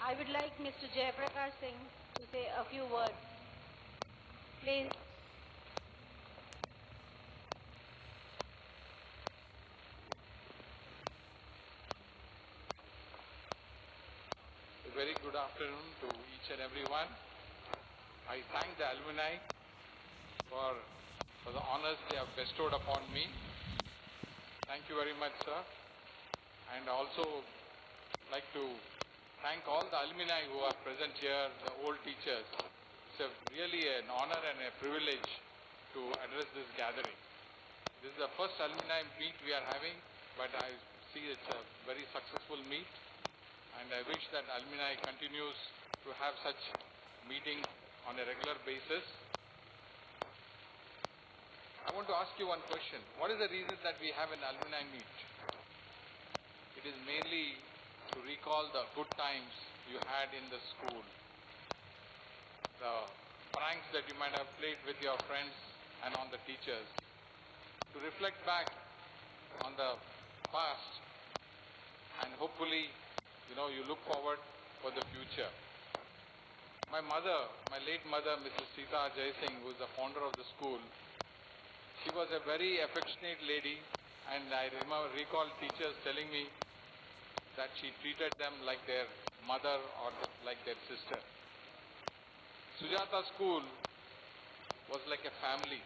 I would like Mr. Jayaprakash Singh to say a few words. Please. A very good afternoon to each and everyone. I thank the alumni for the honors they have bestowed upon me. Thank you very much, sir. And also like to thank all the alumni who are present here, the old teachers. It's really an honor and a privilege to address this gathering. This is the first alumni meet we are having, but I see it's a very successful meet, and I wish that alumni continues to have such meetings on a regular basis. I want to ask you one question. What is the reason that we have an alumni meet? It is mainly to recall the good times you had in the school, the pranks that you might have played with your friends and on the teachers, to reflect back on the past, and hopefully, you look forward for the future. My mother, my late mother, Mrs. Sita Jaisingh, who is the founder of the school, she was a very affectionate lady, and I recall teachers telling me that she treated them like their mother or like their sister. Sujatha school was like a family.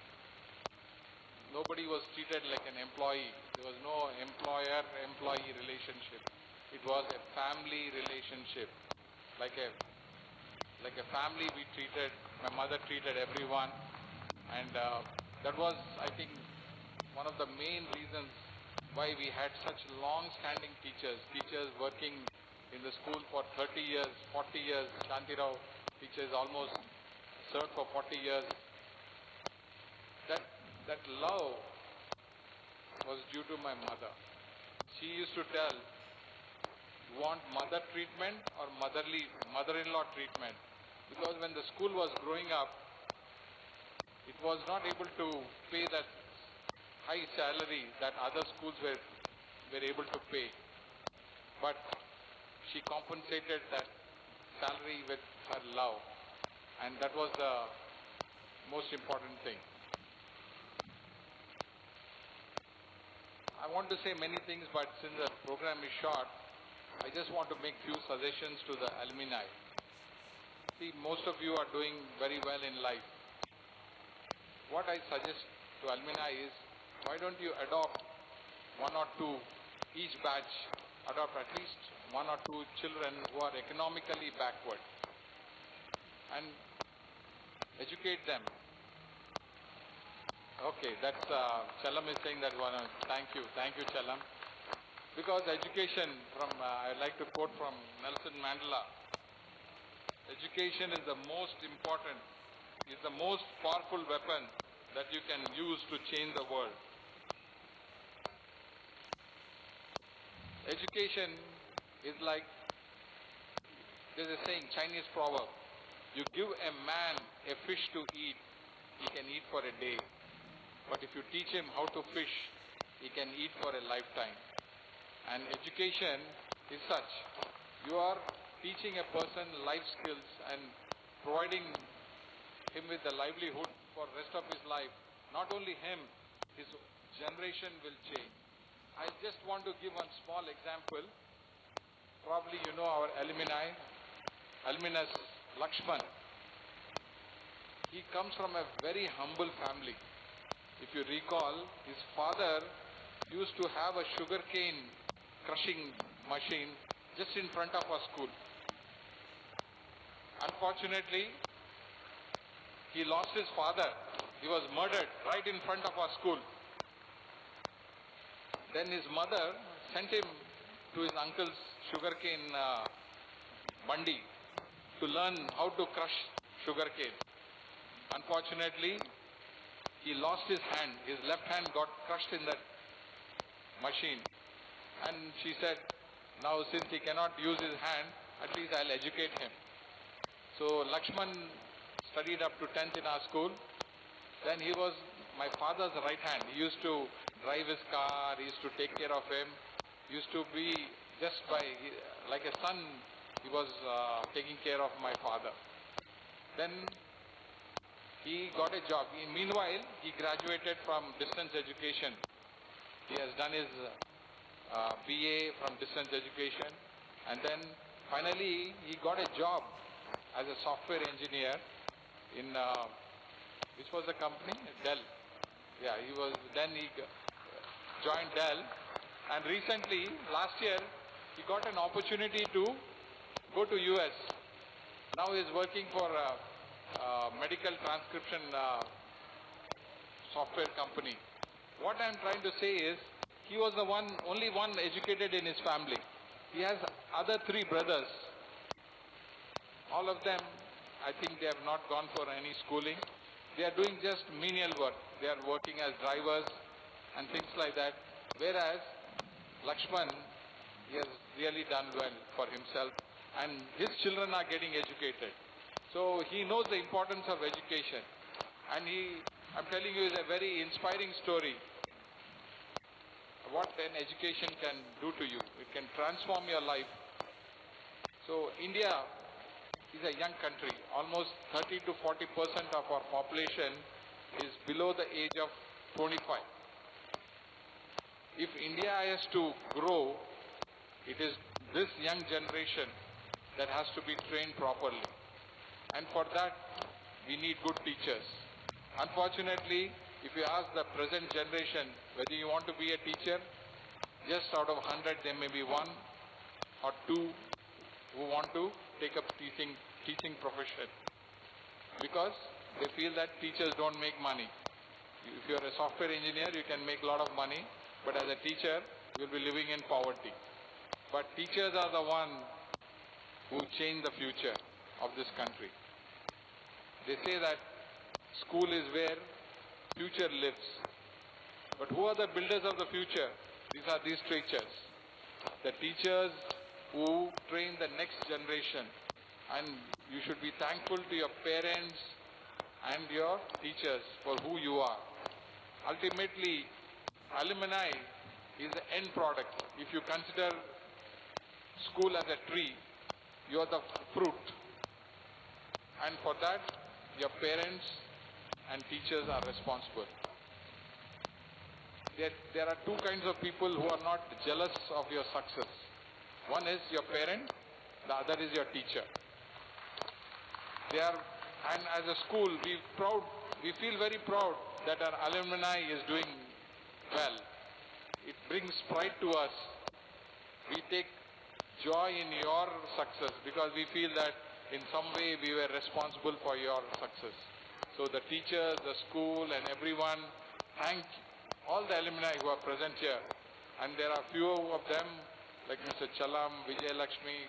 Nobody was treated like an employee. There was no employer-employee relationship. It was a family relationship. Like a family my mother treated everyone, and that was, I think, one of the main reasons why we had such long-standing teachers working in the school for 30 years, 40 years. Shanti Rao teaches almost served for 40 years. That love was due to my mother. She used to tell, you want mother treatment or mother-in-law treatment? Because when the school was growing up, it was not able to pay that high salary that other schools were able to pay. But she compensated that salary with her love, and that was the most important thing. I want to say many things, but since the program is short, I just want to make few suggestions to the alumni. See, most of you are doing very well in life. What I suggest to alumni is, why don't you adopt one or two, each batch, adopt at least one or two children who are economically backward and educate them. Okay, that's Chalam is saying that one. Thank you, Chalam. Because education, I like to quote from Nelson Mandela. Education is the most important, is the most powerful weapon that you can use to change the world. Education is like, there's a saying, Chinese proverb, you give a man a fish to eat, he can eat for a day. But if you teach him how to fish, he can eat for a lifetime. And education is such. You are teaching a person life skills and providing him with the livelihood for the rest of his life. Not only him, his generation will change. I just want to give one small example. Probably you know our alumnus Laxman. He comes from a very humble family. If you recall, his father used to have a sugarcane crushing machine just in front of our school. Unfortunately, he lost his father. He was murdered right in front of our school. Then his mother sent him to his uncle's sugarcane bandi to learn how to crush sugarcane. Unfortunately, he lost his hand. His left hand got crushed in that machine. And she said, now since he cannot use his hand, at least I'll educate him. So Laxman studied up to 10th in our school. Then he was my father's right hand. He used to drive his car, he used to take care of him. He used to be just like a son He was taking care of my father. Then he got a job. Meanwhile, he graduated from distance education. He has done his BA from distance education, and then finally he got a job as a software engineer in which was the company? Dell. Yeah, he joined Dell, and recently, last year, he got an opportunity to go to US. Now he is working for a medical transcription software company. What I am trying to say is, he was the only one educated in his family. He has other 3 brothers. All of them, I think they have not gone for any schooling. They are doing just menial work. They are working as drivers and things like that. Whereas Laxman, he has really done well for himself, and his children are getting educated. So he knows the importance of education, and I'm telling you, is a very inspiring story. What an education can do to you. It can transform your life. So India is a young country. Almost 30 to 40% of our population is below the age of 25. If India has to grow, it is this young generation that has to be trained properly. And for that, we need good teachers. Unfortunately, if you ask the present generation whether you want to be a teacher, just out of 100, there may be 1 or 2 who want to take up teaching profession, because they feel that teachers don't make money. If you are a software engineer, you can make a lot of money, but as a teacher, you will be living in poverty. But teachers are the ones who change the future of this country. They say that school is where future lives. But who are the builders of the future? These are these teachers. The teachers who train the next generation. And you should be thankful to your parents and your teachers for who you are. Ultimately, alumni is the end product. If you consider school as a tree, you are the fruit. And for that, your parents and teachers are responsible. There are 2 kinds of people who are not jealous of your success. One is your parent, the other is your teacher. And as a school, we feel very proud that our alumni is doing well. It brings pride to us. We take joy in your success because we feel that in some way we were responsible for your success. So the teachers, the school and everyone, thank all the alumni who are present here. And there are few of them like Mr. Chalam, Vijay Lakshmi,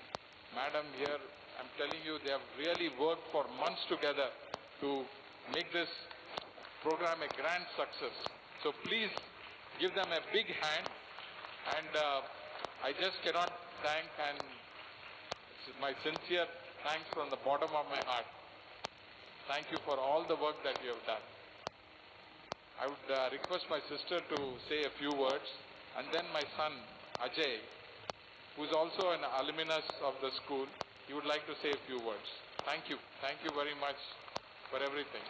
Madam here. I'm telling you, they have really worked for months together to make this program a grand success. So please give them a big hand. And I just cannot thank, and this is my sincere thanks from the bottom of my heart. Thank you for all the work that you have done. I would request my sister to say a few words, and then my son Ajay, who is also an alumnus of the school, he would like to say a few words. Thank you. Thank you very much for everything.